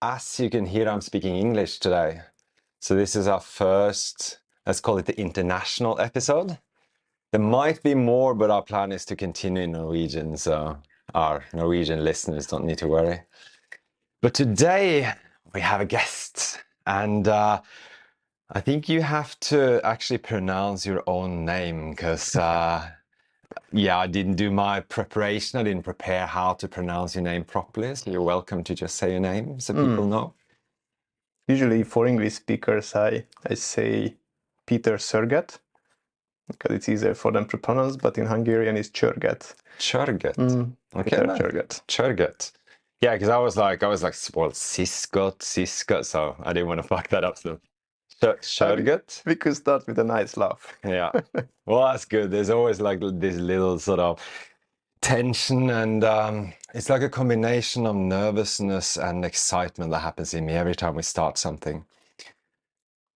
as you can hear, I'm speaking English today. So this is our first, let's call it the international episode. There might be more, but our plan is to continue in Norwegian, so our Norwegian listeners don't need to worry. But today we have a guest, and I think you have to actually pronounce your own name, because I didn't do my preparation. I didn't prepare how to pronounce your name properly, so you're welcome to just say your name so people know. Usually for English speakers, I say Péter Csörget, because it's easier for them to pronounce, but in Hungarian it's Csörget. Csörget. Okay. Péter Csörget. Csörget. Yeah, because I was like, well, Siska, so I didn't want to fuck that up. So Csörget. We could start with a nice laugh. Yeah. Well, that's good. There's always like this little sort of tension, and it's like a combination of nervousness and excitement that happens in me every time we start something.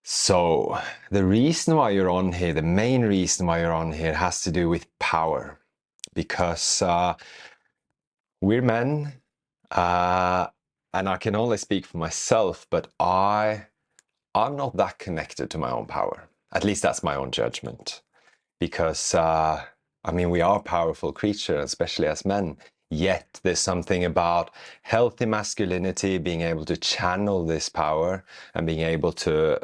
So the reason why you're on here, the main reason why you're on here, has to do with power, because we're men, and I can only speak for myself, but I'm not that connected to my own power. At least that's my own judgment, because we are powerful creatures, especially as men. Yet there's something about healthy masculinity, being able to channel this power and being able to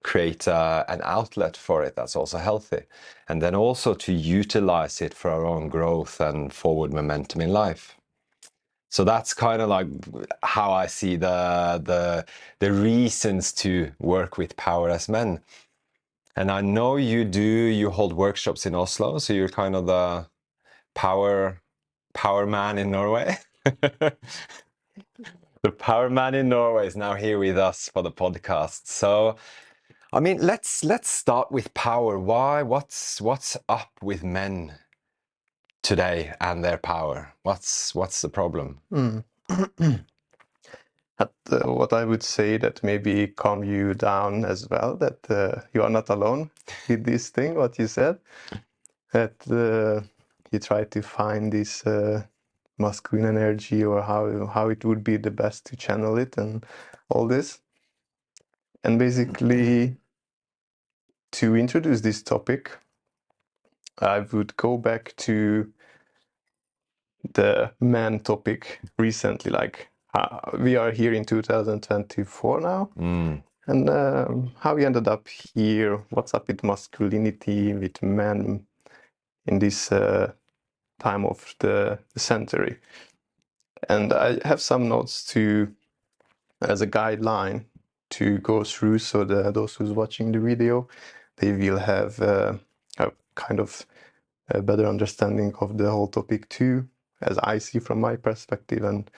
create an outlet for it that's also healthy. And then also to utilize it for our own growth and forward momentum in life. So that's kind of like how I see the reasons to work with power as men. And I know you hold workshops in Oslo, so you're kind of the power man in Norway. The power man in Norway is now here with us for the podcast. So, I mean, let's start with power. Why? What's up with men today and their power? What's the problem? What I would say that maybe calm you down as well, that you are not alone with this thing, what you said, that you try to find this masculine energy, or how it would be the best to channel it and all this. And basically, to introduce this topic, I would go back to the man topic recently, like we are here in 2024 now, and how we ended up here, what's up with masculinity, with men in this time of the century. And I have some notes as a guideline to go through, so those who's watching the video, they will have a kind of a better understanding of the whole topic too, as I see from my perspective and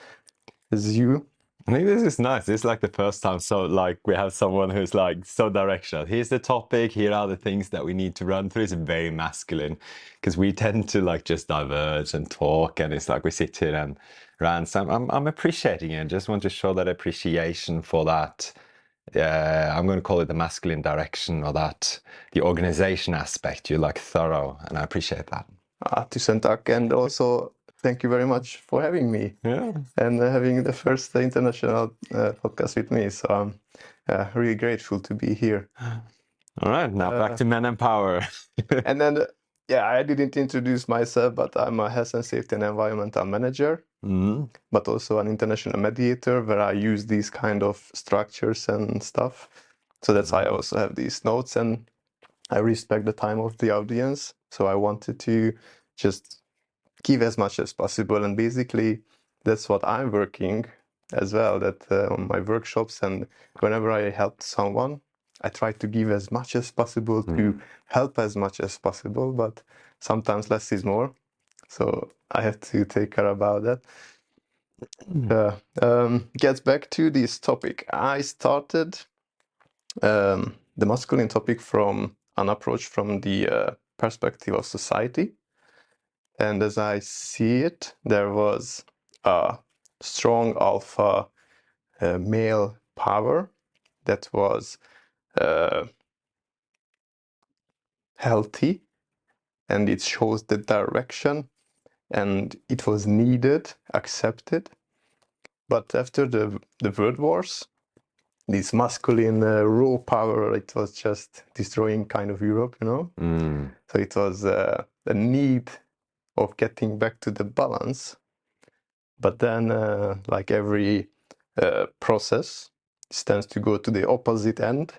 as you. I think this is nice. This is like the first time, so like we have someone who's like so directional. Here's the topic, here are the things that we need to run through. It's very masculine, because we tend to like just diverge and talk, and it's like we sit here and rant. So I'm appreciating it. Just want to show that appreciation for that. I'm going to call it the masculine direction, or that the organization aspect. You're like thorough, and I appreciate that. Tusen tack, and also thank you very much for having me. Yeah. And having the first international podcast with me. So I'm really grateful to be here. All right, now back to men and power. And then, I didn't introduce myself, but I'm a health and safety and environmental manager, but also an international mediator, where I use these kind of structures and stuff. So that's why I also have these notes, and I respect the time of the audience. So I wanted to just give as much as possible, and basically that's what I'm working as well, that on my workshops, and whenever I help someone, I try to give as much as possible, to help as much as possible, but sometimes less is more, so I have to take care about that. Gets back to this topic. I started the masculine topic from an approach from the perspective of society. And as I see it, there was a strong alpha male power that was healthy, and it shows the direction, and it was needed, accepted. But after the World Wars, this masculine raw power, it was just destroying kind of Europe, you know. So it was the need of getting back to the balance. But then, like every process, it tends to go to the opposite end.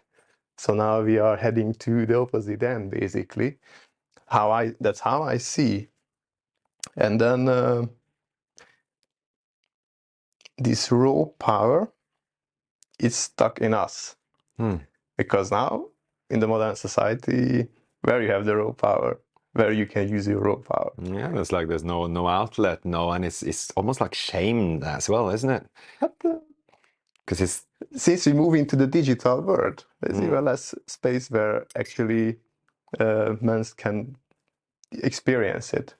So now we are heading to the opposite end, basically. That's how I see. And then this raw power is stuck in us. Because now, in the modern society, where you have the raw power, where you can use your raw power. Yeah, there's no outlet, and it's almost like shamed as well, isn't it? Because since we move into the digital world, there's even less space where actually men can experience it.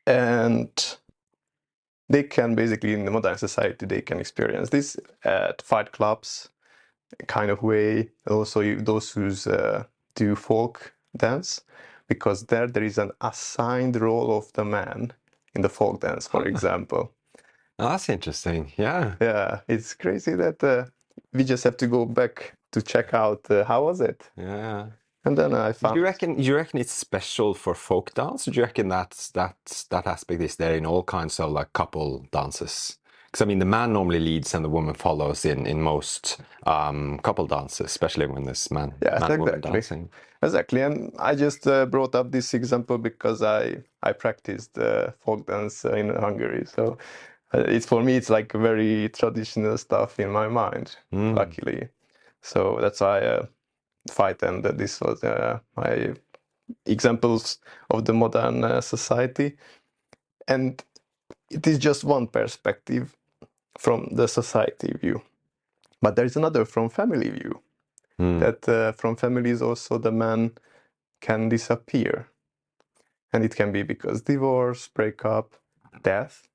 And they can basically, in the modern society, they can experience this at fight clubs kind of way. Also, those who do folk dance, because there is an assigned role of the man in the folk dance, for example. Oh, that's interesting. Yeah. Yeah, it's crazy that we just have to go back to check out how was it. Yeah. And then I found. Do you reckon it's special for folk dance? Or do you reckon that aspect is there in all kinds of like couple dances? Because I mean, the man normally leads and the woman follows in most couple dances, especially when there's man woman dancing. Exactly, and I just brought up this example because I practiced folk dance in Hungary, so it's for me it's like very traditional stuff in my mind, luckily. So that's why fight, and this was my examples of the modern society, and it is just one perspective from the society view, but there is another from family view. That from families also the man can disappear, and it can be because divorce, breakup, death.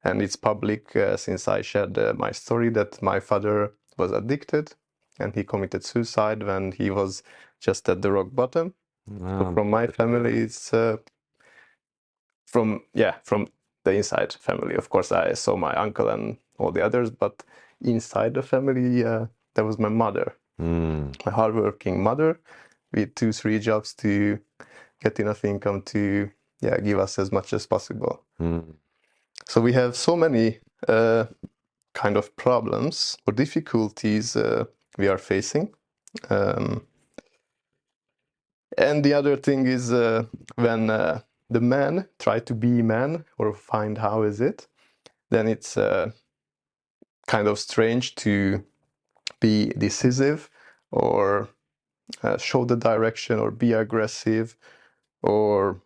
And it's public since I shared my story that my father was addicted and he committed suicide when he was just at the rock bottom. So from my family, it's from the inside family. Of course, I saw my uncle and all the others, but inside the family, there was my mother, my hardworking mother, with 2-3 jobs to get enough income to give us as much as possible. So we have so many kind of problems or difficulties we are facing. And the other thing is when the men try to be man or find how is it, then it's kind of strange to be decisive or show the direction or be aggressive or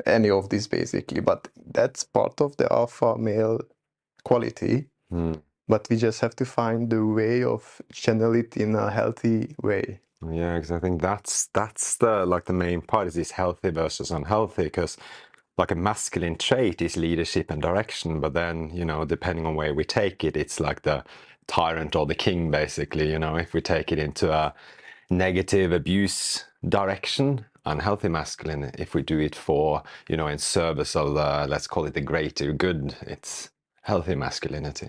any of this basically. But that's part of the alpha male quality. But we just have to find the way of channel it in a healthy way. Yeah, because I think that's the main part is this healthy versus unhealthy. Because like a masculine trait is leadership and direction, but then depending on where we take it, it's like the tyrant or the king, basically. If we take it into a negative abuse direction, unhealthy masculine. If we do it for in service of let's call it the greater good, it's healthy masculinity.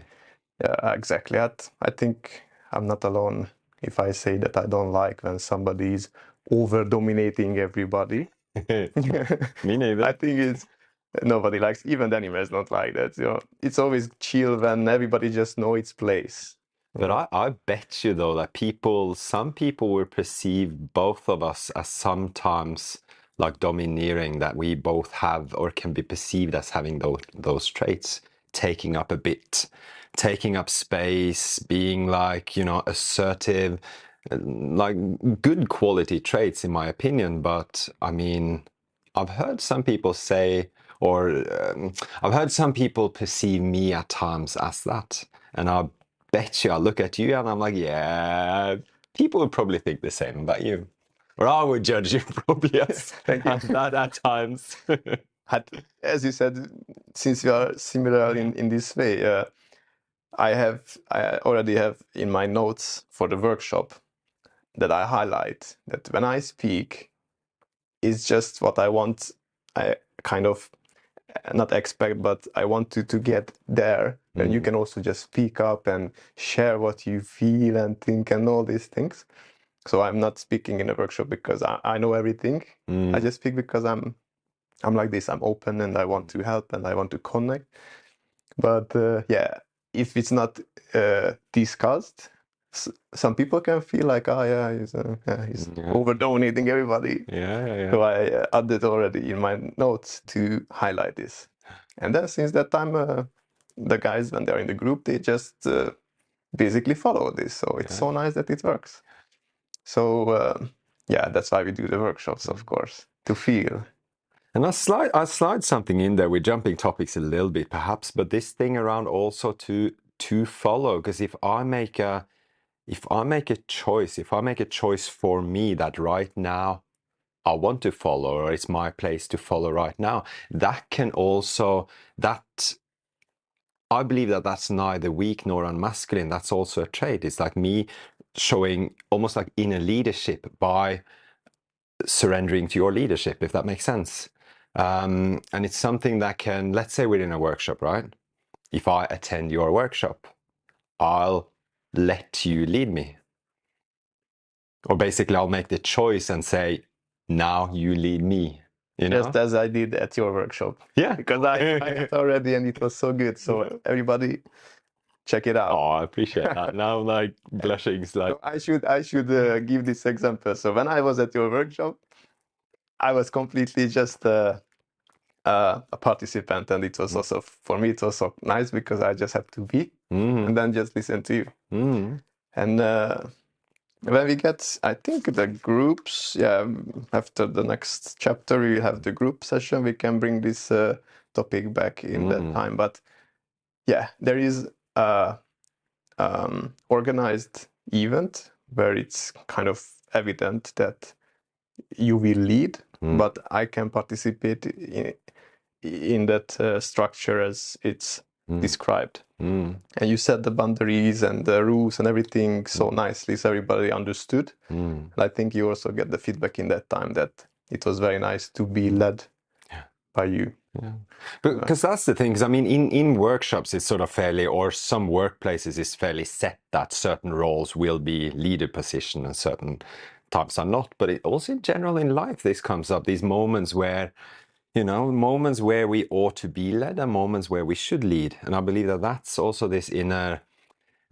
Yeah, exactly. I think I'm not alone if I say that I don't like when somebody is over-dominating everybody. Me neither. I think nobody likes, even the animals don't like that. It's always chill when everybody just know its place. But I bet you though that some people will perceive both of us as sometimes like domineering, that we both have or can be perceived as having those traits, taking up space, being like, assertive, like good quality traits in my opinion. But I mean, I've heard some people say, or I've heard some people perceive me at times as that. And I bet you I look at you and I'm like, yeah, people would probably think the same about you. Or I would judge you probably as that at times. As you said, since we are similar in this way, I already have in my notes for the workshop that I highlight that when I speak, it's just what I want. I kind of not expect, but I want to get there. And you can also just speak up and share what you feel and think and all these things. So I'm not speaking in a workshop because I know everything. I just speak because I'm like this. I'm open and I want to help and I want to connect. But yeah, if it's not discussed, some people can feel like, oh yeah, he's over dominating everybody. So I added already in my notes to highlight this. And then since that time, the guys, when they're in the group, they just basically follow this. So it's so nice that it works. So yeah, that's why we do the workshops, of course, to feel. And I'll slide something in there. We're jumping topics a little bit, perhaps, but this thing around also to follow. Because if I make a choice for me that right now I want to follow, or it's my place to follow right now, that can also, that I believe that that's neither weak nor unmasculine. That's also a trait. It's like me showing almost like inner leadership by surrendering to your leadership, if that makes sense. And it's something that can, let's say we're in a workshop, right? If I attend your workshop, I'll let you lead me. Or basically I'll make the choice and say, now you lead me. You know? Just as I did at your workshop. Yeah. Because I had already and it was so good. So everybody check it out. Oh, I appreciate that. Now I'm like blushing. Like... So I should give this example. So when I was at your workshop, I was completely just a participant, and it was also, for me, it was so nice because I just have to be and then just listen to you. And when we get, I think, the groups, after the next chapter, we have the group session, we can bring this topic back in that time. But yeah, there is a organized event where it's kind of evident that you will lead, but I can participate in that structure as it's described. And you set the boundaries and the rules and everything so nicely, so everybody understood. And I think you also get the feedback in that time that it was very nice to be led by you. Yeah, because that's the thing. Because I mean, in workshops, it's sort of fairly, or some workplaces, it's fairly set that certain roles will be leader position and certain times are not. But it also in general in life, this comes up. These moments where, you know, moments where we ought to be led and moments where we should lead. And I believe that that's also this inner,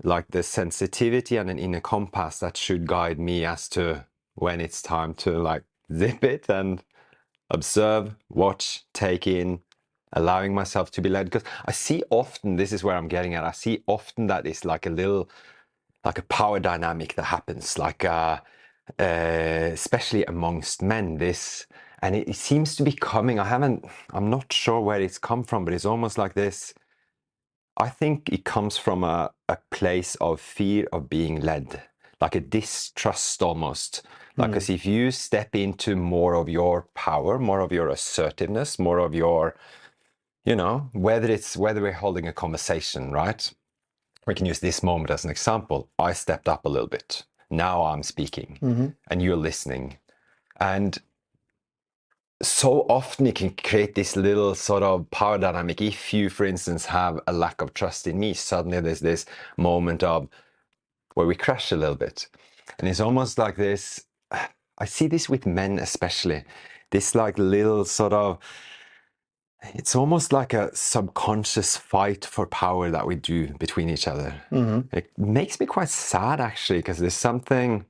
like the sensitivity and an inner compass that should guide me as to when it's time to like zip it and observe, watch, take in, allowing myself to be led. Because I see often, this is where I'm getting at, I see often that it's like a little, like a power dynamic that happens, like especially amongst men, this, and it seems to be coming, I'm not sure where it's come from, but it's almost like this. I think it comes from a place of fear of being led, like a distrust almost. Like, because if you step into more of your power, more of your assertiveness, more of your, you know, whether we're holding a conversation, right? We can use this moment as an example. I stepped up a little bit. Now I'm speaking and you're listening. And so often it can create this little sort of power dynamic. If you, for instance, have a lack of trust in me, suddenly there's this moment of where we crash a little bit. And it's almost like this, I see this with men especially, this like little sort of, it's almost like a subconscious fight for power that we do between each other. It makes me quite sad actually, because there's something,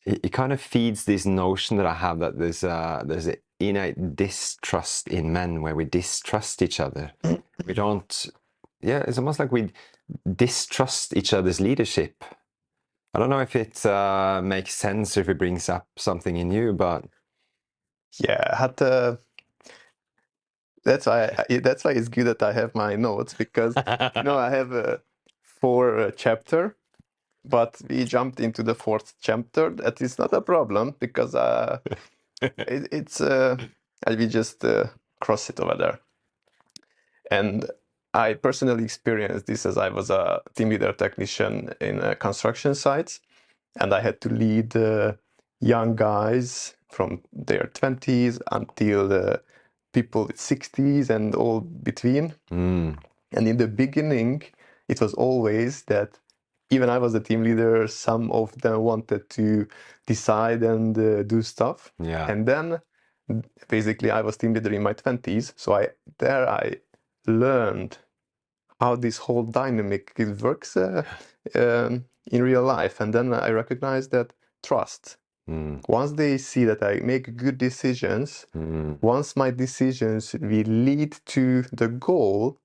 it kind of feeds this notion that I have that there's an innate distrust in men where we distrust each other. We don't, it's almost like we distrust each other's leadership. I don't know if it makes sense or if it brings up something in you, but yeah, I had that's why it's good that I have my notes, because you know, I have 4 chapter, but we jumped into the 4th chapter. That is not a problem because we just cross it over there. And I personally experienced this as I was a team leader technician in construction sites, and I had to lead young guys from their 20s until people 60s and all between. And in the beginning, it was always that even I was the team leader, some of them wanted to decide and do stuff. Yeah. And then basically I was team leader in my 20s. So I learned how this whole dynamic it works in real life. And then I recognized that trust. Once they see that I make good decisions, once my decisions will lead to the goal,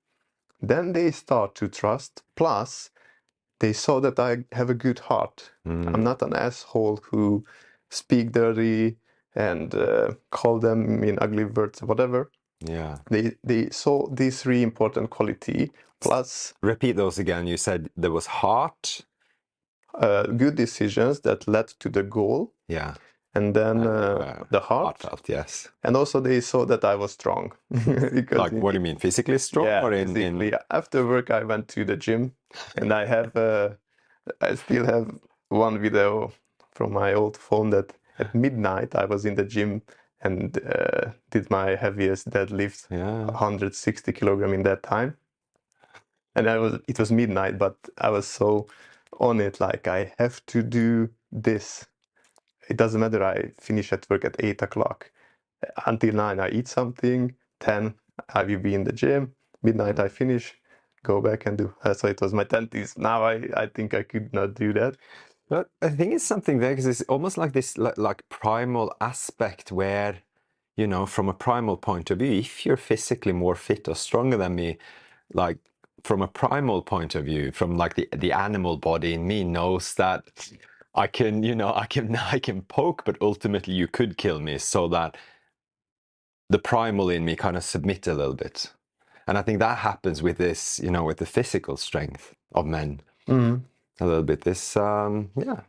then they start to trust. Plus, they saw that I have a good heart. I'm not an asshole who speak dirty and call them in ugly words, whatever. Yeah. They saw these three important quality. Plus, repeat those again. You said there was heart. Good decisions that led to the goal. Yeah. And then the heart. Heartfelt, yes. And also they saw that I was strong. Because like, what do you mean? Physically strong? Yeah, or physically. After work, I went to the gym, and I still have one video from my old phone that at midnight I was in the gym and did my heaviest deadlift, 160 kilogram in that time. And it was midnight, but I was so on it, like I have to do this. It doesn't matter, I finish at work at 8 o'clock. Until 9, I eat something. 10, I will be in the gym. Midnight, I finish, go back and do. So it was my 20s. Now I think I could not do that. But I think it's something there because it's almost like this like primal aspect where, you know, from a primal point of view, if you're physically more fit or stronger than me, like from a primal point of view, from like the animal body in me knows that I can, you know, I can poke, but ultimately you could kill me, so that the primal in me kind of submit a little bit. And I think that happens with this, you know, with the physical strength of men. A little bit. This, yeah.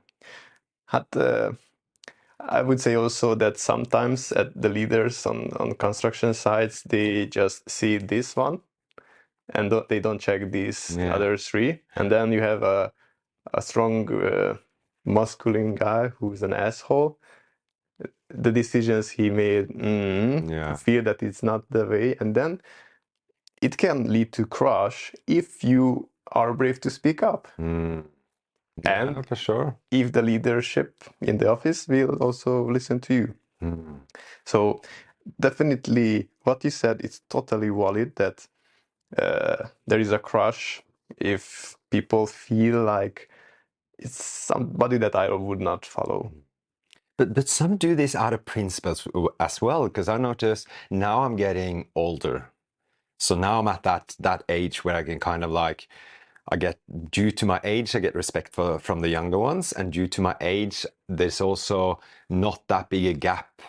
I would say also that sometimes at the leaders on construction sites, they just see this one and they don't check these other three. And then you have a strong masculine guy who's an asshole. The decisions he made, feel that it's not the way. And then it can lead to crash if you are brave to speak up. And for sure, if the leadership in the office will also listen to you. So definitely what you said is totally valid, that there is a crush if people feel like it's somebody that I would not follow. But some do this out of principles as well, because I notice now I'm getting older. So now I'm at that age where I can kind of like, due to my age, I get respect from the younger ones. And due to my age, there's also not that big a gap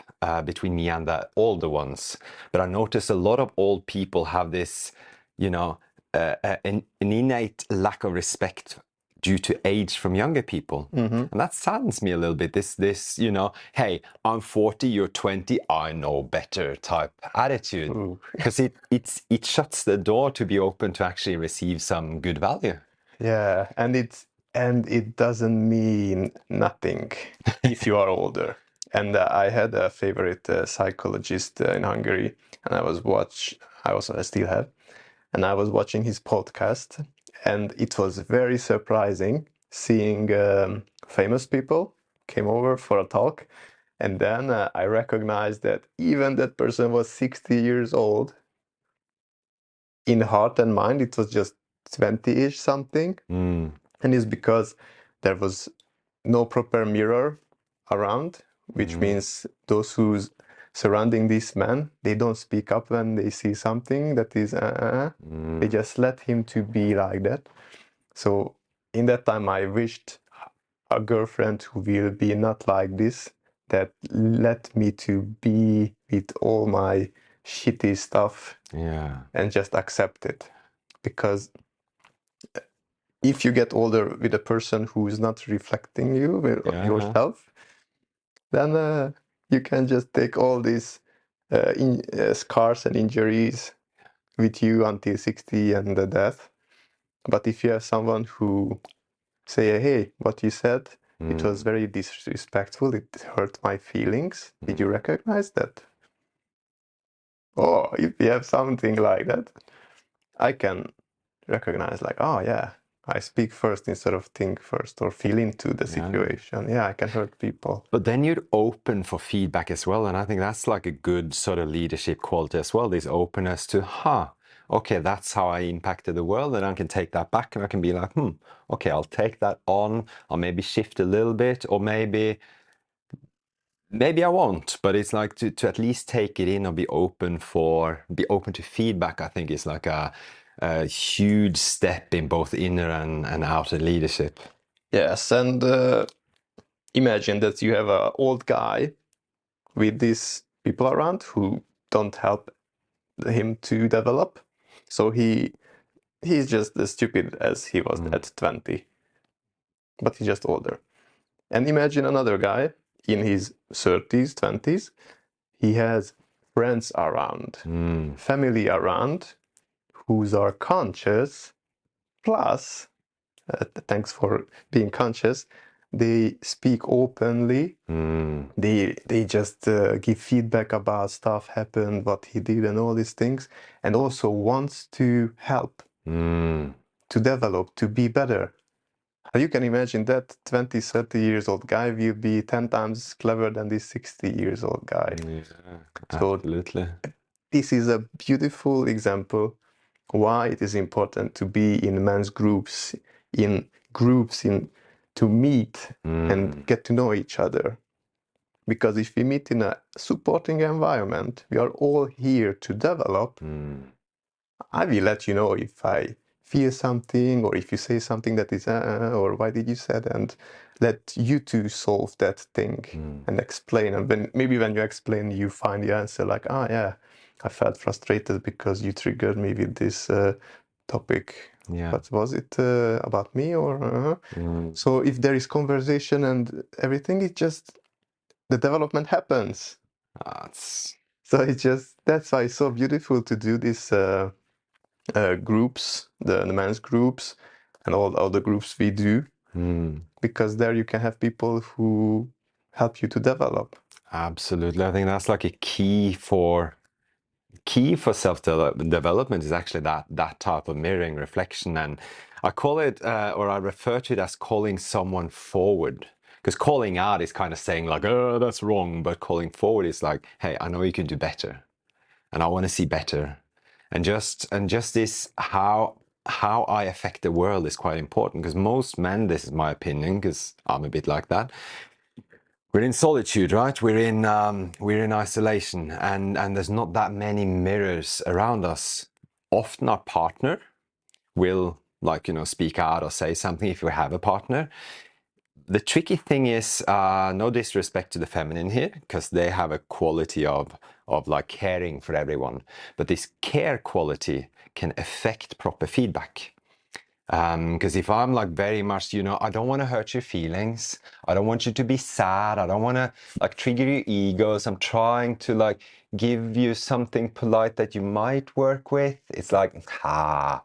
between me and the older ones. But I notice a lot of old people have this, you know, an innate lack of respect due to age from younger people. And that saddens me a little bit. This, you know, hey, I'm 40, you're 20, I know better type attitude. Because it shuts the door to be open to actually receive some good value. Yeah, and it doesn't mean nothing if you are older. And I had a favorite psychologist in Hungary, and I still have, and I was watching his podcast, and it was very surprising seeing famous people came over for a talk, and then I recognized that even that person was 60 years old. In heart and mind, it was just 20-ish something. And it's because there was no proper mirror around, which means those who's surrounding this man, they don't speak up when they see something that is they just let him to be like that. So in that time I wished a girlfriend who will be not like this, that let me to be with all my shitty stuff and just accept it. Because if you get older with a person who is not reflecting you yourself, then you can just take all these scars and injuries with you until 60 and the death. But if you have someone who say, hey, what you said, it was very disrespectful, it hurt my feelings. Did you recognize that? Oh, if you have something like that, I can recognize like, oh yeah, I speak first instead of think first or feel into the situation. Yeah, I can hurt people. But then you're open for feedback as well. And I think that's like a good sort of leadership quality as well, this openness to, okay, that's how I impacted the world. And I can take that back and I can be like, okay, I'll take that on. I'll maybe shift a little bit, or maybe I won't, but it's like to at least take it in or be open to feedback, I think is like a huge step in both inner and outer leadership. Yes, and imagine that you have an old guy with these people around who don't help him to develop. So he's just as stupid as he was at 20, but he's just older. And imagine another guy in his 30s, 20s. He has friends around, family around, who are conscious, plus, thanks for being conscious, they speak openly. They just give feedback about stuff happened, what he did, and all these things, and also wants to help, to develop, to be better. You can imagine that 20, 30 years old guy will be 10 times clever than this 60 years old guy. Yeah, so absolutely. This is a beautiful example why it is important to be in men's groups, to meet and get to know each other. Because if we meet in a supporting environment, we are all here to develop. I will let you know if I feel something, or if you say something that is, or why did you say that, and let you two solve that thing and explain. And maybe when you explain, you find the answer like, yeah, I felt frustrated because you triggered me with this topic. Yeah. But was it about me or? So if there is conversation and everything, it just, the development happens. So that's why it's so beautiful to do this groups, the men's groups, and all the groups we do, because there you can have people who help you to develop. Absolutely. I think that's like a key for self-development is actually that type of mirroring reflection. And I call it, or I refer to it as calling someone forward. Because calling out is kind of saying like, oh, that's wrong. But calling forward is like, hey, I know you can do better. And I want to see better. And just this, how I affect the world is quite important. Because most men, this is my opinion, because I'm a bit like that, we're in solitude, right? We're in isolation, and there's not that many mirrors around us. Often our partner will, like, speak out or say something if we have a partner. The tricky thing is, no disrespect to the feminine here, because they have a quality of like caring for everyone, but this care quality can affect proper feedback. Because if I'm like very much, I don't want to hurt your feelings. I don't want you to be sad. I don't want to like trigger your egos. I'm trying to like give you something polite that you might work with. It's like, it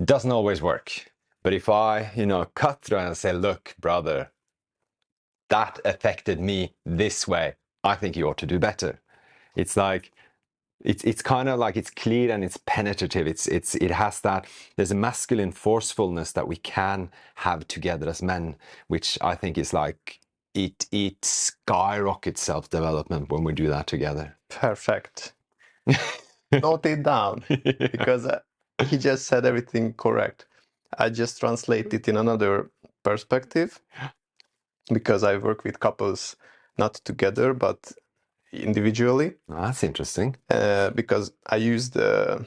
doesn't always work. But if I, cut through and say, look, brother, that affected me this way, I think you ought to do better. It's like, it's kind of like it's clear and it's penetrative. It has that, there's a masculine forcefulness that we can have together as men, which I think is like it skyrockets self-development when we do that together. Perfect. Note it down, because he just said everything correct. I just translate it in another perspective, because I work with couples not together but individually. That's interesting. Because I use the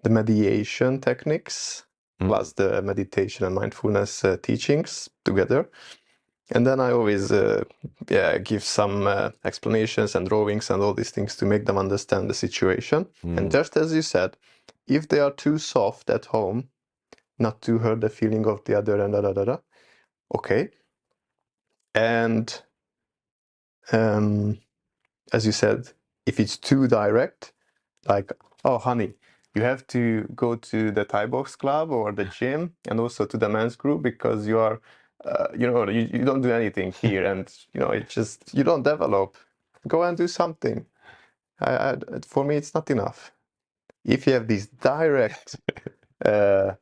mediation techniques plus the meditation and mindfulness teachings together. And then I always give some explanations and drawings and all these things to make them understand the situation. And just as you said, if they are too soft at home, not to hurt the feeling of the other and okay. And as you said, if it's too direct, like, oh, honey, you have to go to the Thai box club or the gym and also to the men's group, because you are, you don't do anything here, and it's just, you don't develop. go and do something. For me, it's not enough. If you have this direct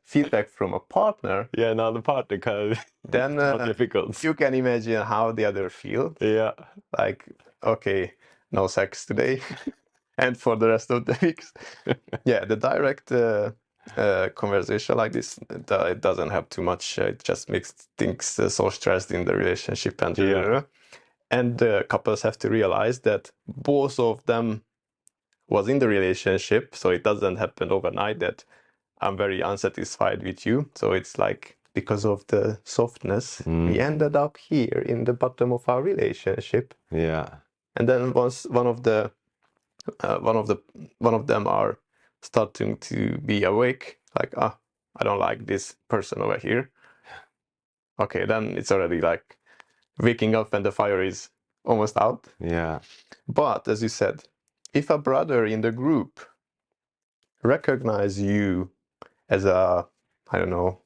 feedback from a partner, Yeah, now the partner code. then More difficult. you can imagine how the other feels. Yeah. Like, okay, no sex today, and for the rest of the weeks. Yeah, the direct conversation like this, it doesn't have too much. It just makes things so stressed in the relationship, and and couples have to realize that both of them was in the relationship, so it doesn't happen overnight that I'm very unsatisfied with you. So it's like because of the softness, we ended up here in the bottom of our relationship. Yeah. And then once one of them are starting to be awake, like, I don't like this person over here. Okay, then it's already like waking up and the fire is almost out. Yeah. But as you said, if a brother in the group recognize you as a, I don't know,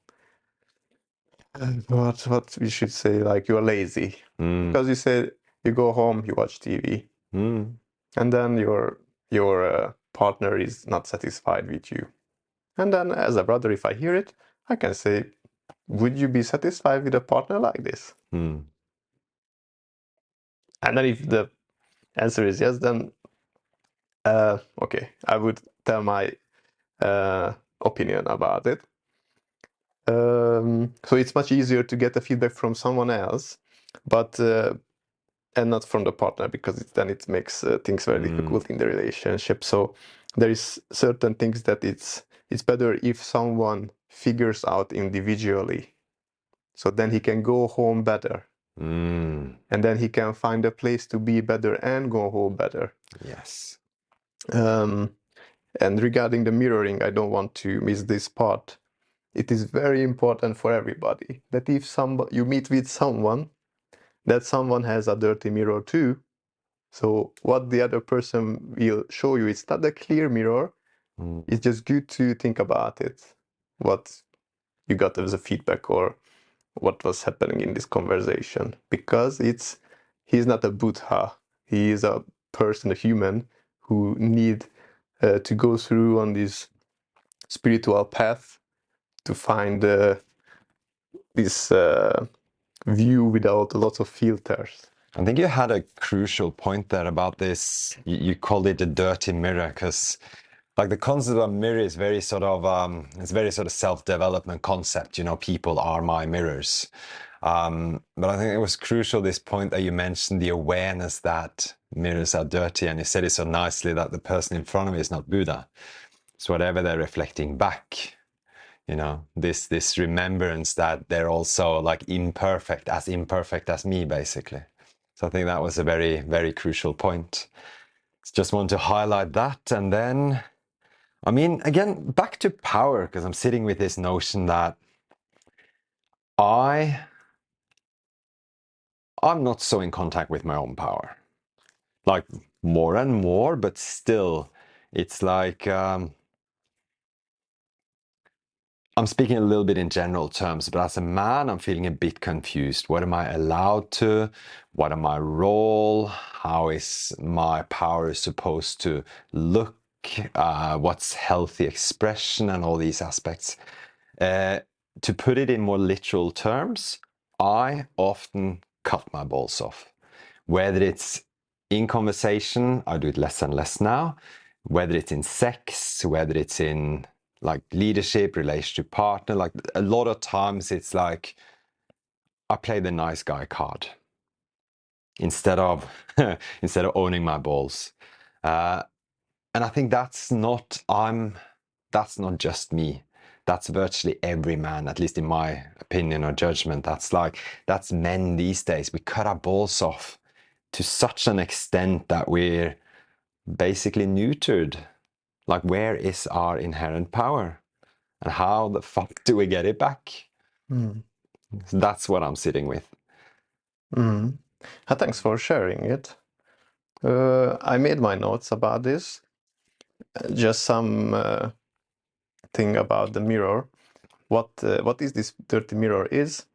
what we should say, like you're lazy, because you say you go home, you watch TV, and then your partner is not satisfied with you. And then as a brother, if I hear it, I can say, would you be satisfied with a partner like this? And then if the answer is yes, then okay, I would tell my opinion about it. So it's much easier to get the feedback from someone else, but and not from the partner, because then it makes things very difficult in the relationship. So there is certain things that it's better if someone figures out individually, so then he can go home better, and then he can find a place to be better and go home better. Yes. And regarding the mirroring, I don't want to miss this part. It is very important for everybody that if you meet with someone, that someone has a dirty mirror too. So what the other person will show you, it's not a clear mirror. It's just good to think about it. What you got as a feedback or what was happening in this conversation. Because he's not a Buddha. He is a person, a human, who need to go through on this spiritual path to find this view without lots of filters. I think you had a crucial point there about this. You called it a dirty mirror, because like the concept of mirror is very sort of it's very sort of self-development concept. You know, people are my mirrors. But I think it was crucial, this point that you mentioned, the awareness that mirrors are dirty, and you said it so nicely that the person in front of me is not Buddha. It's whatever they're reflecting back. You know, this remembrance that they're also like imperfect as me, basically. So I think that was a very, very crucial point. Just want to highlight that. And then, I mean, again, back to power, because I'm sitting with this notion that I'm not so in contact with my own power. Like more and more, but still, it's like, I'm speaking a little bit in general terms, but as a man, I'm feeling a bit confused. What am I allowed to? What am my role? How is my power supposed to look? What's healthy expression and all these aspects? To put it in more literal terms, I often cut my balls off. Whether it's in conversation, I do it less and less now. Whether it's in sex, whether it's in like leadership, relationship partner, like a lot of times it's like I play the nice guy card instead of owning my balls. And I think that's not just me. That's virtually every man, at least in my opinion or judgment. That's men these days. We cut our balls off to such an extent that we're basically neutered. Like, where is our inherent power? And how the fuck do we get it back? So that's what I'm sitting with. Thanks for sharing it. I made my notes about this. Just some thing about the mirror. What is this dirty mirror is?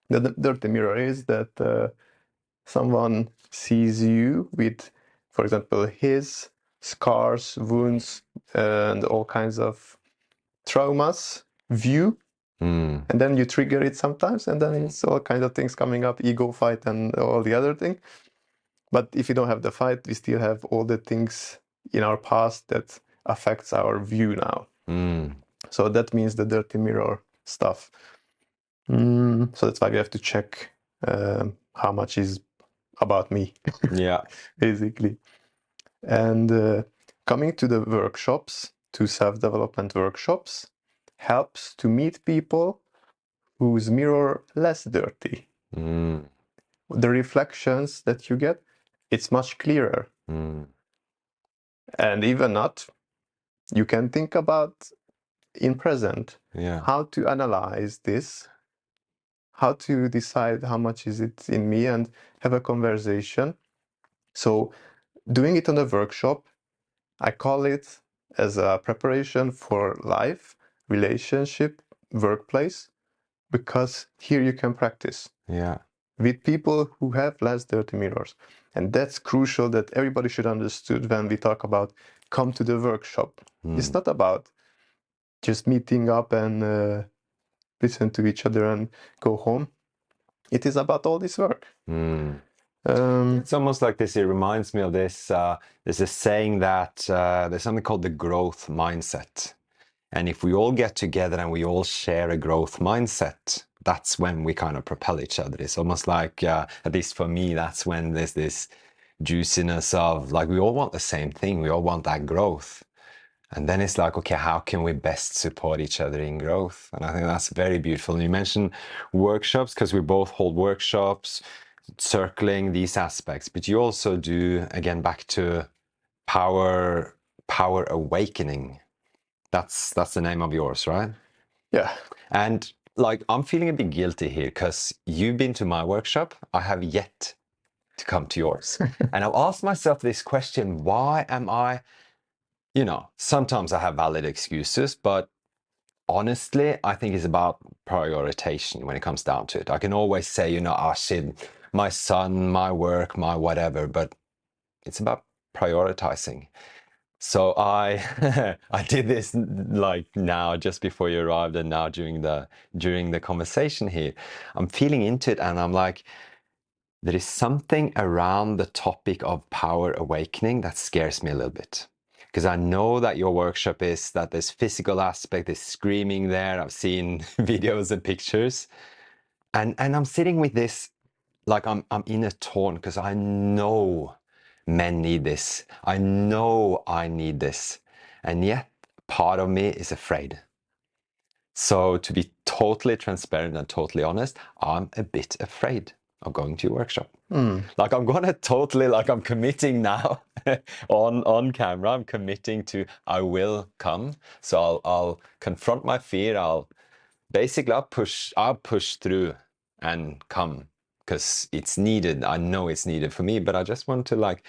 The dirty mirror is that someone sees you with, for example, his scars, wounds, and all kinds of traumas view. Mm. And then you trigger it sometimes, and then it's all kinds of things coming up, ego fight and all the other thing. But if you don't have the fight, we still have all the things in our past that affects our view now. Mm. So that means the dirty mirror stuff. So that's why we have to check how much is about me, Yeah. basically. And coming to the workshops, to self-development workshops, helps to meet people whose mirror less dirty. Mm. The reflections that you get, it's much clearer. Mm. And even not, you can think about in present Yeah. how to analyze this, how to decide how much is it in me, and have a conversation. So doing it on a workshop, I call it as a preparation for life, relationship, workplace, because here you can practice Yeah. with people who have less dirty mirrors. And that's crucial, that everybody should understood when we talk about come to the workshop. It's not about just meeting up and listen to each other and go home. It is about all this work. It's almost like this. It reminds me of this. There's a saying that there's something called the growth mindset. And if we all get together and we all share a growth mindset, that's when we kind of propel each other. It's almost like, at least for me, that's when there's this juiciness of like, we all want the same thing. We all want that growth. And then it's like, okay, how can we best support each other in growth? And I think that's very beautiful. And you mentioned workshops, because we both hold workshops, circling these aspects, but you also do, again, back to power awakening. That's the name of yours, right? Yeah. And like, I'm feeling a bit guilty here because you've been to my workshop. I have yet to come to yours. And I've asked myself this question: why am I, sometimes I have valid excuses, but honestly, I think it's about prioritization when it comes down to it. I can always say, shit, my son, my work, my whatever, but it's about prioritizing. So I I did this like now just before you arrived, and now during the conversation here, I'm feeling into it, and I'm like, there is something around the topic of power awakening that scares me a little bit. Because I know that your workshop is that there's physical aspect, there's screaming there. I've seen videos and pictures. And I'm sitting with this, like I'm in a torn, because I know men need this. I know I need this. And yet part of me is afraid. So to be totally transparent and totally honest, I'm a bit afraid of going to your workshop. Like I'm gonna totally, like I'm committing now on camera, I'm committing to, I will come. So I'll confront my fear. I'll push through and come, because it's needed. I know it's needed for me, but I just want to like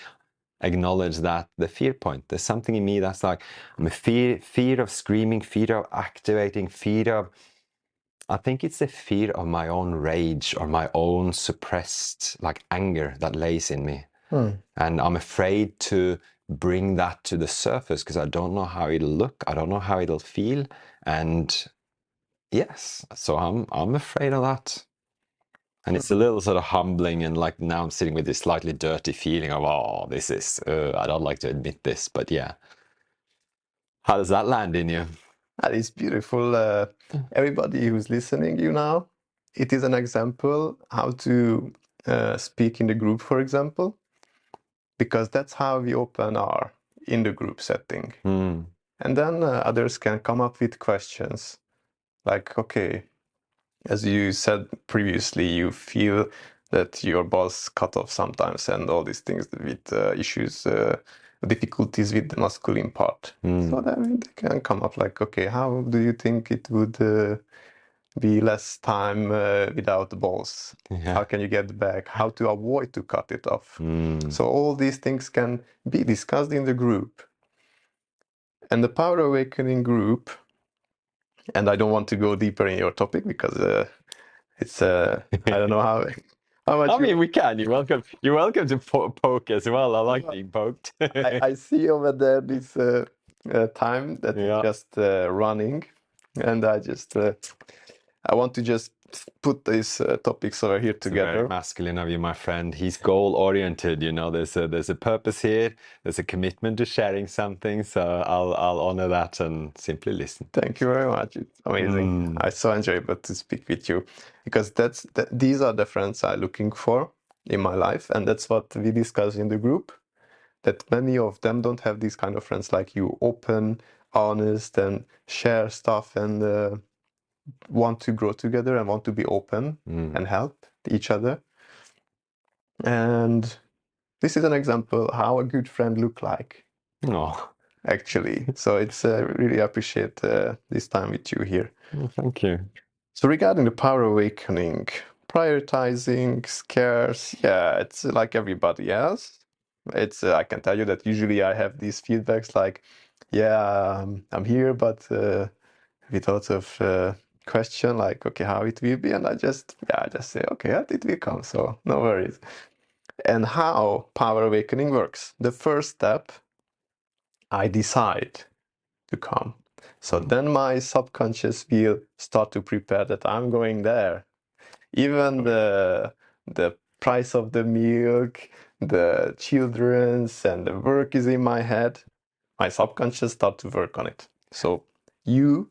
acknowledge that the fear point. There's something in me that's like, I'm a fear of screaming, fear of activating, I think it's the fear of my own rage or my own suppressed like anger that lays in me. And I'm afraid to bring that to the surface because I don't know how it'll look. I don't know how it'll feel. And yes, so I'm afraid of that. And it's a little sort of humbling, and like now I'm sitting with this slightly dirty feeling of, oh, this is, I don't like to admit this, but yeah. How does that land in you? That is beautiful. Everybody who's listening you now, it is an example how to speak in the group, for example, because that's how we open our in the group setting. And then others can come up with questions like, okay, as you said previously, you feel that your boss cut off sometimes and all these things with issues, difficulties with the masculine part. So then they can come up like, okay, how do you think it would be less time without the boss? Yeah. How can you get back? How to avoid to cut it off? So all these things can be discussed in the group. And the Power Awakening group, and I don't want to go deeper in your topic because it's I don't know How much I mean, we can. You're welcome to poke as well. I like being poked. I see over there this time that is Yeah. just running, and I want to just put these topics over here It's very together. masculine of you, my friend. He's goal-oriented. You know, there's a purpose here. There's a commitment to sharing something. So I'll honor that and simply listen. Thank you very much. It's amazing. I so enjoyable to speak with you because these are the friends I'm looking for in my life, and that's what we discuss in the group. That many of them don't have these kind of friends like you, open, honest, and share stuff and want to grow together and want to be open and help each other. And this is an example how a good friend look like. Oh, Actually, so it's really appreciate this time with you here. well, thank you. So regarding the power awakening, prioritizing, scarce, yeah, it's like everybody else. It's I can tell you that usually I have these feedbacks like, yeah, I'm here, but with lots of question like, okay, how it will be, and I just say, okay, it will come, so no worries. And how power awakening works. The first step, I decide to come. So then my subconscious will start to prepare that I'm going there. Even the price of the milk, the children's, and the work is in my head. My subconscious start to work on it. So you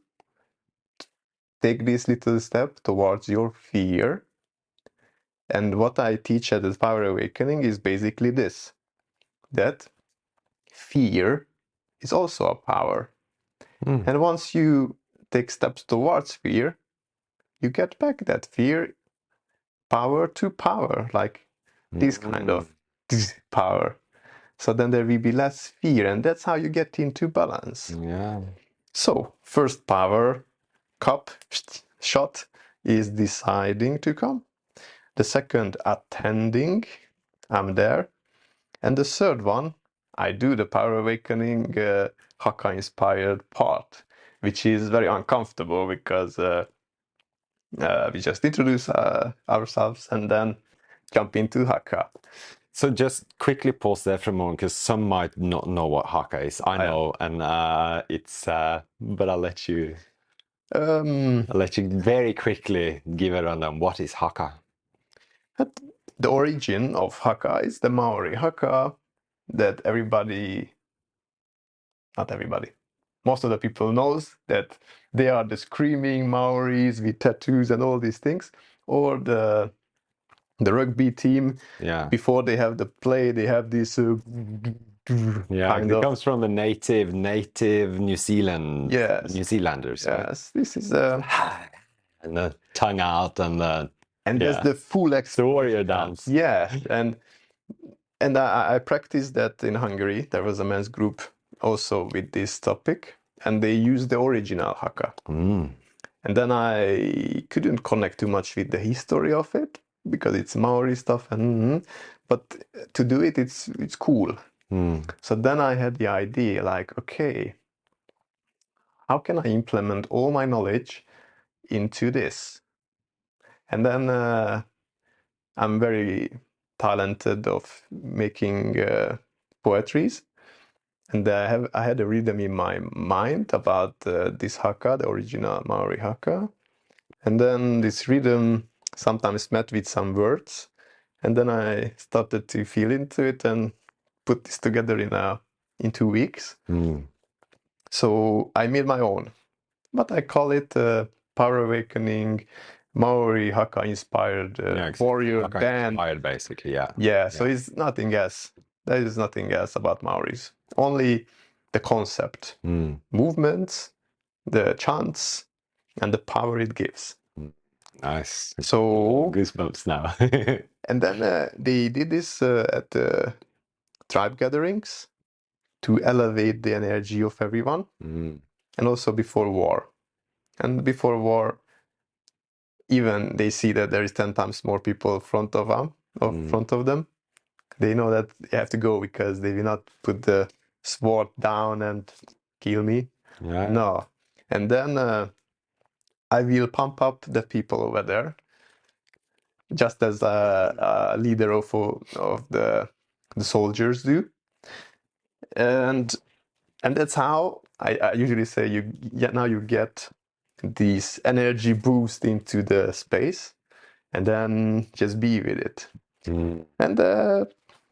take this little step towards your fear. And what I teach at the Power Awakening is basically this, that fear is also a power. And once you take steps towards fear, you get back that fear power to power, like this kind of power. So then there will be less fear, and that's how you get into balance. Yeah. So first power cup shot is deciding to come. The second, attending, I'm there. And the third one, I do the Power Awakening HAKA-inspired part, which is very uncomfortable because we just introduce ourselves and then jump into HAKA. So just quickly pause there for a moment because some might not know what HAKA is. I know, and it's but I'll let you very quickly give a rundown. What is HAKA? The origin of HAKA is the Maori HAKA that most of the people knows that they are the screaming Maoris with tattoos and all these things, or the rugby team. Yeah. Before they have the play, they have this it comes from the native New Zealand. Yes. New Zealanders. Yes, right? This is and the tongue out and the there's the full warrior dance. Yeah, and I practiced that in Hungary. There was a men's group also with this topic, and they used the original HAKA. And then I couldn't connect too much with the history of it because it's Maori stuff, but to do it, it's cool. So then I had the idea, like, okay, how can I implement all my knowledge into this? And then I'm very talented of making poetries, and I had a rhythm in my mind about this HAKA, the original Maori HAKA, and then this rhythm sometimes met with some words, and then I started to feel into it and put this together in 2 weeks. So I made my own, but I call it Power Awakening Maori HAKA-inspired warrior band. Inspired, basically, yeah. Yeah, so it's nothing else. There is nothing else about Maoris. Only the concept, movements, the chants, and the power it gives. Nice. So goosebumps now. And then they did this at the tribe gatherings to elevate the energy of everyone, and also before war. And before war, even they see that there is 10 times more people in front of them. They know that they have to go because they will not put the sword down and kill me. Yeah. No. And then I will pump up the people over there just as a leader of the soldiers do. And that's how I usually say now you get this energy boost into the space, and then just be with it. And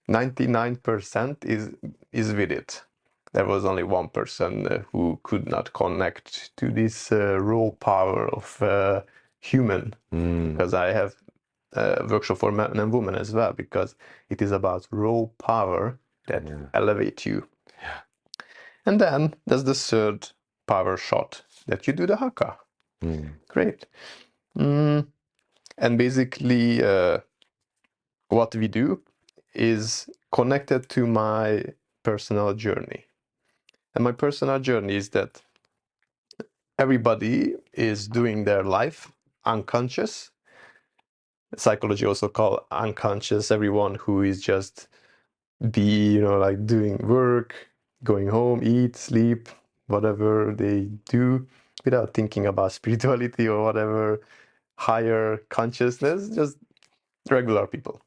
99% is with it. There was only one person who could not connect to this raw power of human, because I have a workshop for men and women as well, because it is about raw power that elevate you. Yeah. And then there's the third power shot that you do the haka. Great. And basically what we do is connected to my personal journey. And my personal journey is that everybody is doing their life unconscious. Psychology also call unconscious everyone who is just like doing work, going home, eat, sleep, whatever they do without thinking about spirituality or whatever higher consciousness, just regular people.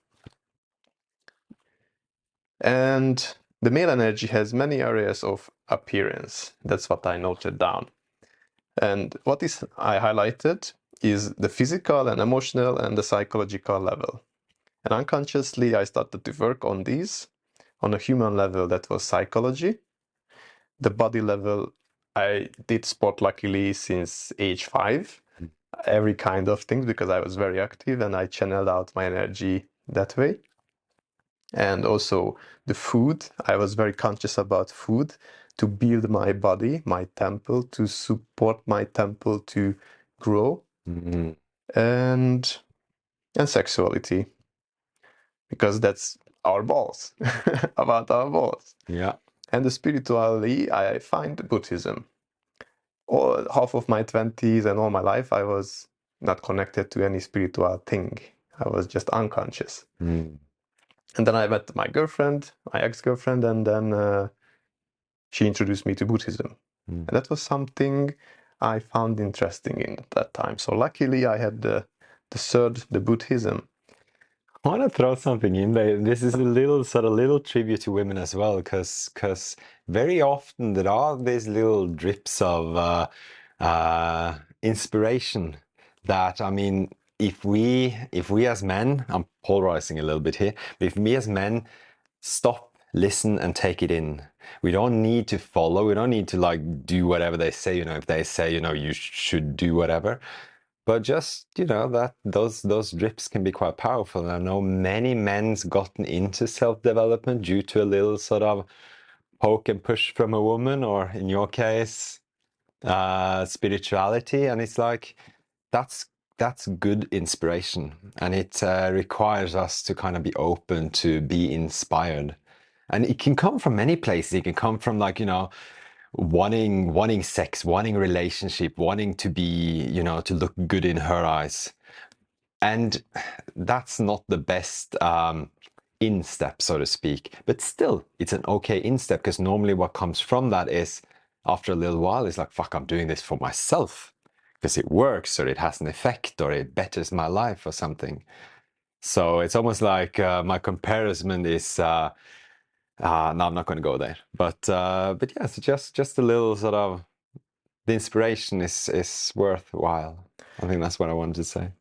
And the male energy has many areas of appearance. That's what I noted down. And what is I highlighted is the physical and emotional and the psychological level. And unconsciously, I started to work on these. On a human level, that was psychology. The body level, I did sport luckily since age 5. Every kind of things, because I was very active and I channeled out my energy that way. And also the food, I was very conscious about food to build my body, my temple, to support my temple to grow. And sexuality, because that's our balls, about our balls. Yeah. And the spirituality, I find Buddhism. Half of my 20s and all my life, I was not connected to any spiritual thing. I was just unconscious. And then I met my girlfriend, my ex-girlfriend, and then she introduced me to Buddhism. And that was something I found interesting in at that time. So luckily I had the Buddhism. I want to throw something in there. This is a little tribute to women as well, because very often there are these little drips of inspiration that, I mean, if we as men, I'm polarizing a little bit here, but if we as men stop, listen, and take it in, we don't need to follow. We don't need to like do whatever they say. If they say, you should do whatever. But just, that those drips can be quite powerful. And I know many men's gotten into self-development due to a little sort of poke and push from a woman, or in your case, spirituality. And it's like, that's good inspiration. And it requires us to kind of be open to be inspired. And it can come from many places. It can come from like, wanting sex, wanting relationship, wanting to be, to look good in her eyes. And that's not the best instep, so to speak. But still, it's an okay instep, because normally what comes from that is, after a little while, is like, fuck, I'm doing this for myself because it works, or it has an effect, or it betters my life or something. So it's almost like my comparison is no, I'm not going to go there. But yeah, so just a little sort of, the inspiration is worthwhile. I think that's what I wanted to say.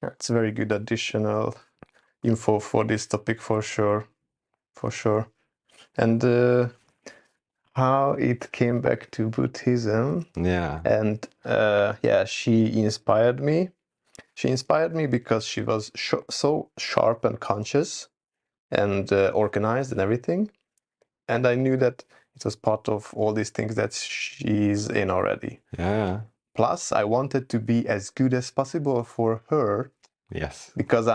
It's a very good additional info for this topic, for sure. And how it came back to Buddhism. Yeah. And she inspired me. She inspired me because she was so sharp and conscious and organized and everything. And I knew that it was part of all these things that she's in already. Yeah. Plus, I wanted to be as good as possible for her. Yes. Because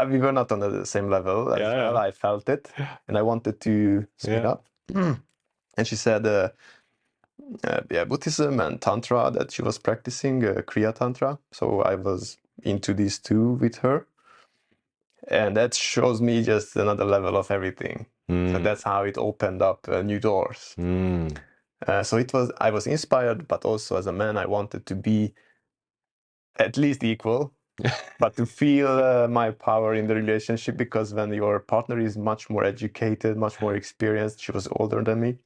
we were not on the same level as well. I felt it. And I wanted to speed up. And she said, Buddhism and Tantra that she was practicing, Kriya Tantra. So I was into these two with her. And that shows me just another level of everything. So that's how it opened up new doors. So I was inspired, but also as a man, I wanted to be at least equal but to feel my power in the relationship, because when your partner is much more educated, much more experienced, she was older than me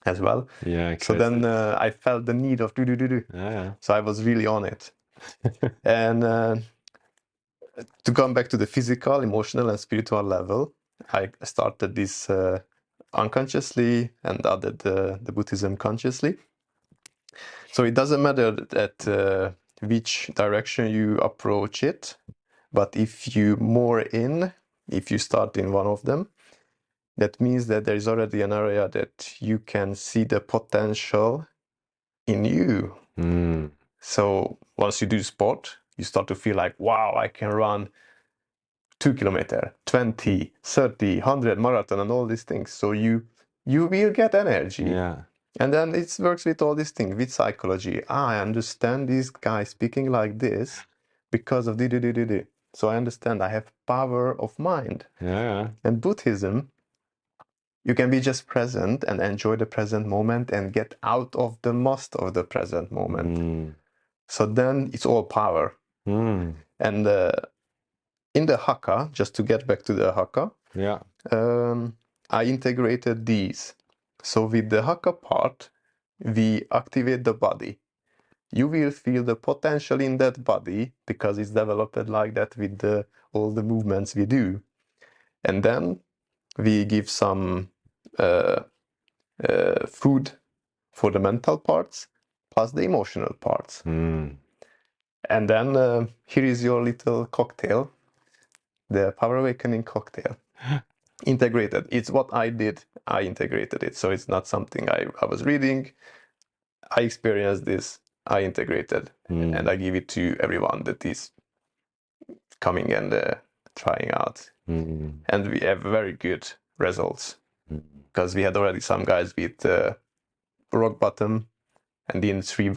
as well. Yeah. So then I felt the need of do. Yeah. So I was really on it. And to come back to the physical, emotional, and spiritual level, I started this unconsciously and added the Buddhism consciously. So it doesn't matter that which direction you approach it, but if you start in one of them, that means that there is already an area that you can see the potential in you. So once you do sport, you start to feel like, wow, I can run 2 kilometers, 20, 30, 100 marathon and all these things. So you will get energy. Yeah. And then it works with all these things, with psychology. I understand this guy speaking like this because of do. So I understand I have power of mind. Yeah. And Buddhism, you can be just present and enjoy the present moment and get out of the most of the present moment. So then it's all power. And in the HAKA, just to get back to the HAKA, I integrated these. So with the HAKA part, we activate the body. You will feel the potential in that body because it's developed like that with all the movements we do. And then we give some food for the mental parts plus the emotional parts. And then here is your little cocktail, the Power Awakening cocktail. Integrated. It's what I did. I integrated it. So it's not something I was reading. I experienced this. I integrated. And I give it to everyone that is coming and trying out. And we have very good results. Because we had already some guys with rock bottom. And in 3-4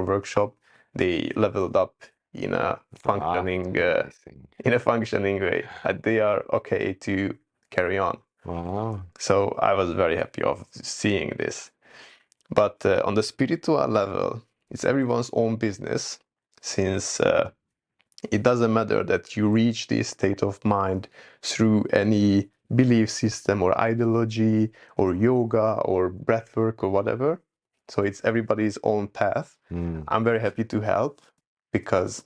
workshops, they leveled up in a functioning way. And they are okay to carry on. Wow. So I was very happy of seeing this. But on the spiritual level, it's everyone's own business, since it doesn't matter that you reach this state of mind through any belief system or ideology or yoga or breathwork or whatever. So it's everybody's own path. I'm very happy to help because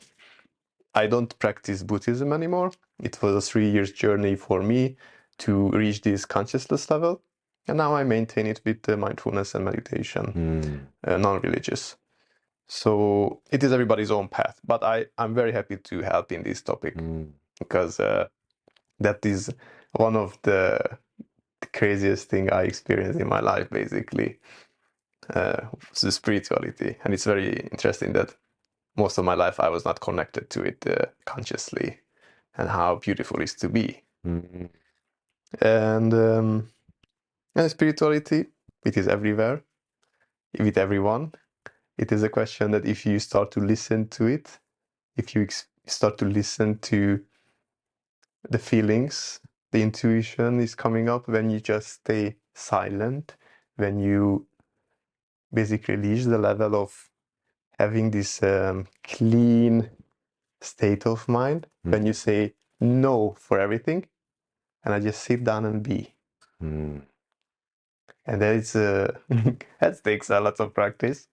I don't practice Buddhism anymore. It was a 3 years journey for me to reach this consciousness level. And now I maintain it with mindfulness and meditation, non-religious. So it is everybody's own path. But I'm very happy to help in this topic because that is one of the craziest thing I experienced in my life, basically. The spirituality. And it's very interesting that most of my life I was not connected to it consciously, and how beautiful it is to be. And spirituality, it is everywhere, with everyone. It is a question that if you start to listen to it, if you start to listen to the feelings, the intuition is coming up when you just stay silent, when you basically reach the level of having this clean state of mind, when you say no for everything, and I just sit down and be. And that is that takes a lot of practice.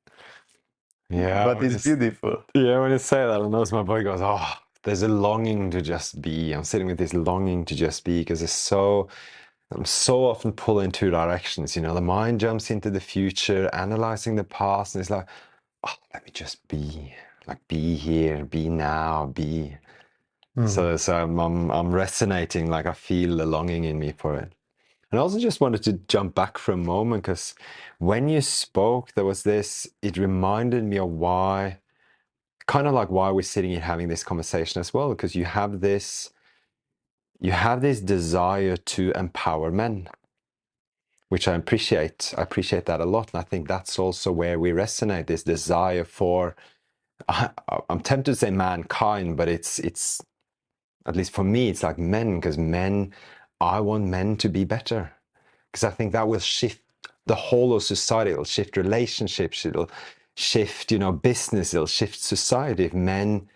Yeah, but it's beautiful. Yeah, when you say that, I notice my body goes, oh, there's a longing to just be. I'm sitting with this longing to just be because I'm so often pulled in two directions. You know, the mind jumps into the future, analyzing the past, and it's like, oh, let me just be, like be here, be now, be. So I'm resonating, like I feel the longing in me for it. And I also just wanted to jump back for a moment because when you spoke, there was this, it reminded me of why, kind of like why we're sitting here having this conversation as well, because you have this desire to empower men, which I appreciate. I appreciate that a lot. And I think that's also where we resonate, this desire for, I'm tempted to say mankind, but it's, at least for me, it's like men, because I want men to be better. Because I think that will shift the whole of society. It'll shift relationships. It'll shift, business. It'll shift society if men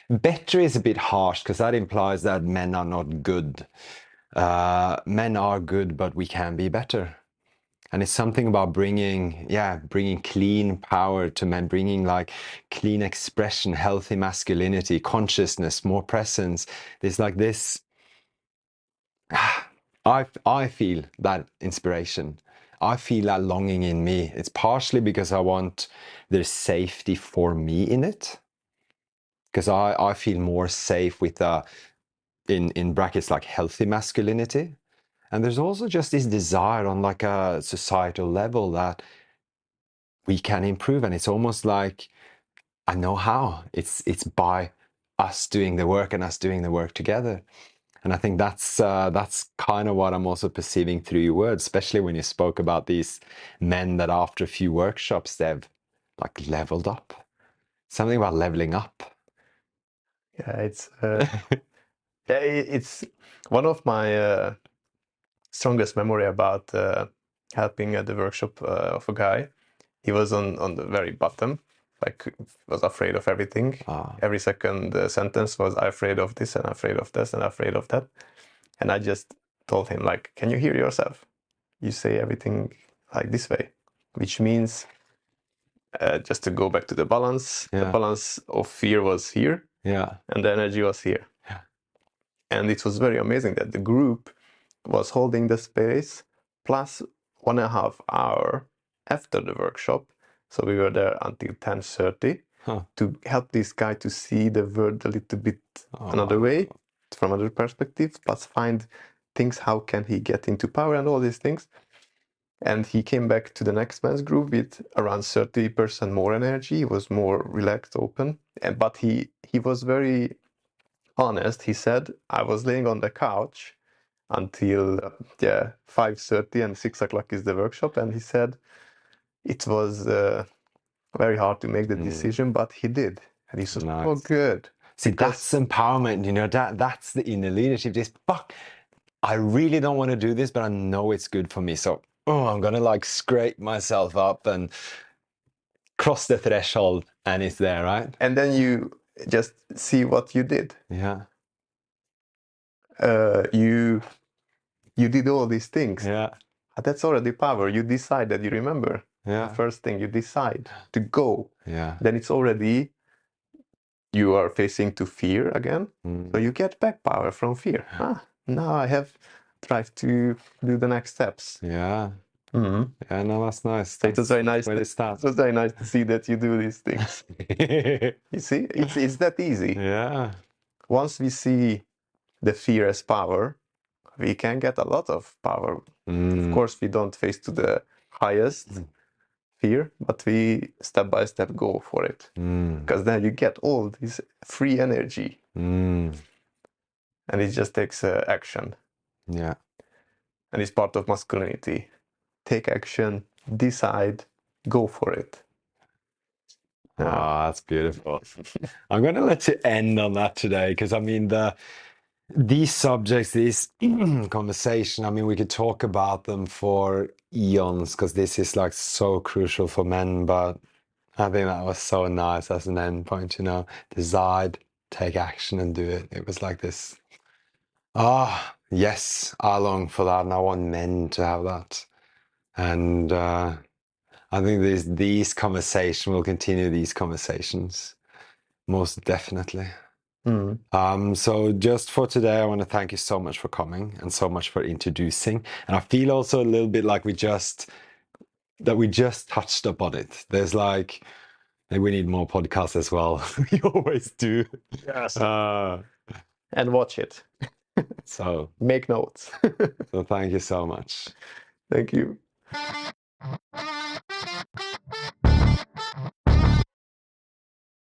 better is a bit harsh because that implies that men are not good. Men are good, but we can be better. And it's something about bringing clean power to men, bringing like clean expression, healthy masculinity, consciousness, more presence. There's like this. I feel that inspiration. I feel that longing in me. It's partially because I want there's safety for me in it. Because I feel more safe with in brackets like healthy masculinity. And there's also just this desire on like a societal level that we can improve. And it's almost like I know how. It's by us doing the work and us doing the work together. And I think that's kind of what I'm also perceiving through your words, especially when you spoke about these men that after a few workshops, they've like leveled up. Something about leveling up. Yeah, it's one of my strongest memory about helping at the workshop of a guy. He was on the very bottom, like was afraid of everything. Every second sentence was I'm afraid of this and afraid of this and afraid of that. And I just told him like, can you hear yourself? You say everything like this way, which means just to go back to the balance. The balance of fear was here, and the energy was here. And it was very amazing that the group was holding the space plus 1.5 hours after the workshop. So we were there until 10:30 to help this guy to see the world a little bit another way, from other perspectives, plus find things, how can he get into power and all these things. And he came back to the next man's group with around 30% more energy. He was more relaxed, open. But he was very honest. He said, I was laying on the couch until 5:30 and 6 o'clock is the workshop. And he said it was very hard to make the decision, but he did. And he said, oh, good. See, that's empowerment, you know, that's the inner leadership. This, fuck, I really don't want to do this, but I know it's good for me. So, I'm going to like scrape myself up and cross the threshold and it's there, right? And then you just see what you did. Yeah. You did all these things. Yeah. That's already power. You decided, you remember. Yeah. The first thing you decide to go. Yeah. Then it's already, you are facing to fear again. So you get back power from fear. Now I have tried to do the next steps. Yeah. Yeah, no, that's nice. So it was very nice. It was very nice to see that you do these things. You see, it's that easy. Yeah. Once we see the fear as power, we can get a lot of power. Of course, we don't face to the highest fear, but we step by step go for it. Because then you get all this free energy. And it just takes action. Yeah. And it's part of masculinity. Take action, decide, go for it. That's beautiful. I'm going to let you end on that today, because I mean, these subjects, these conversation, I mean, we could talk about them for eons, because this is like so crucial for men, but I think that was so nice as an end point, you know, decide, take action and do it. It was like this, yes, I long for that and I want men to have that. And I think these conversations will continue these conversations, most definitely. So just for today, I want to thank you so much for coming and so much for introducing. And I feel also a little bit like we just touched upon it. There's like, we need more podcasts as well. We always do. Yes. And watch it. So make notes. so thank you so much. Thank you.